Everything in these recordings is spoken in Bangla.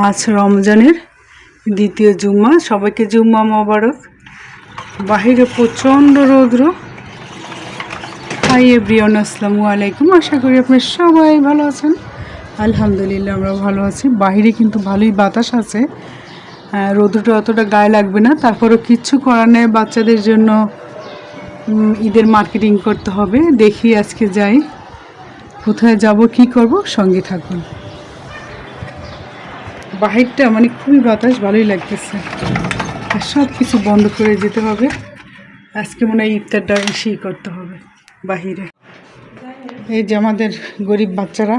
আজ রমজানের দ্বিতীয় জুম্মা। সবাইকে জুম্মা মোবারক। বাহিরে প্রচণ্ড রৌদ্র। হাই এভরিওয়ান, আসসালামু আলাইকুম। আশা করি আপনারা সবাই ভালো আছেন। আলহামদুলিল্লাহ আমরা ভালো আছি। বাহিরে কিন্তু ভালোই বাতাস আছে, রৌদ্রটা অতটা গায়ে লাগবে না। তারপরেও কিচ্ছু করার নেই, বাচ্চাদের জন্য ঈদের মার্কেটিং করতে হবে। দেখি আজকে যাই, কোথায় যাব, কি করব, সঙ্গে থাকুন। বাহিরটা মানে খুবই বাতাস, ভালোই লাগতেছে। আর সব কিছু বন্ধ করে যেতে হবে। আজকে মনে হয় ইফতারটা বেশিই করতে হবে বাহিরে। এই যে আমাদের গরিব বাচ্চারা,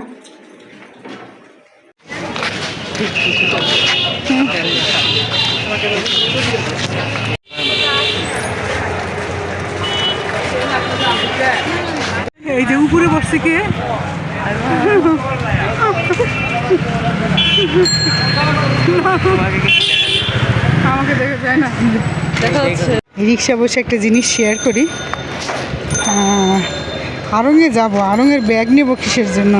এই যে উপরে বসছে কে, আমাকে দেখা যায় না, দেখা যাচ্ছে। রিক্সা বসে একটা জিনিস শেয়ার করি। আড়ংয়ে যাব, আড়ংয়ের ব্যাগ নেব কিসের জন্য,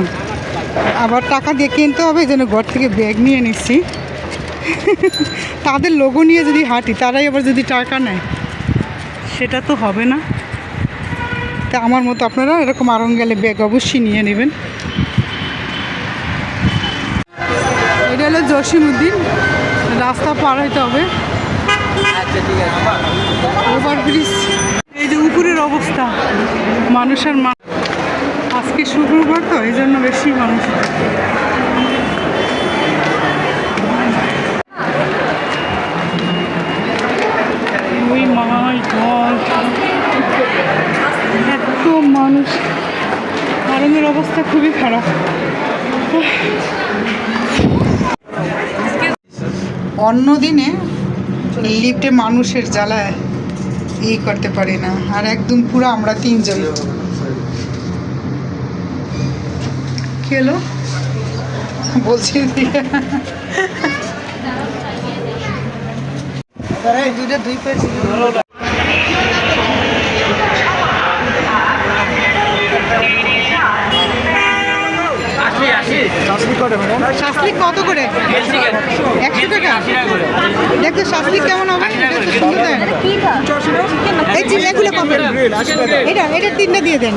আবার টাকা দিয়ে কিনতে হবে, এই জন্য ঘর থেকে ব্যাগ নিয়ে নিচ্ছি। তাদের লোগো নিয়ে যদি হাঁটি, তারাই আবার যদি টাকা নেয়, সেটা তো হবে না। তা আমার মতো আপনারা এরকম আড়ং গেলে ব্যাগ অবশ্যই নিয়ে নেবেন। এটা হলো জসিমউদ্দিন, রাস্তা পার হইতে হবে, ওভারব্রিজ। এই যে উপরের অবস্থা, মানুষের আজকে শুক্রবার তো, এই জন্য বেশি মানুষ। ওই মাই গড, এত মানুষ, আরঙের অবস্থা খুবই খারাপ। অন্য দিনে লিফটে মানুষের জ্বালায় করতে পারি না, আর একদম পুরো আমরা তিনজন। খেলো বলছি দুইটা দুই পেয়েছি। শাসলিক কত করে? 100 টাকা। দেখো শাসলিক কেমন হবে, এই চিড়াগুলো কত? এটা 3টা দিয়ে দেন।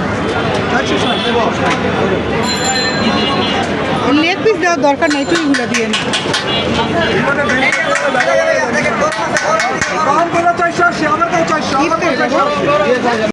লেগ পিস দেওয়ার দরকার নেই, তুইগুলো দিয়ে না।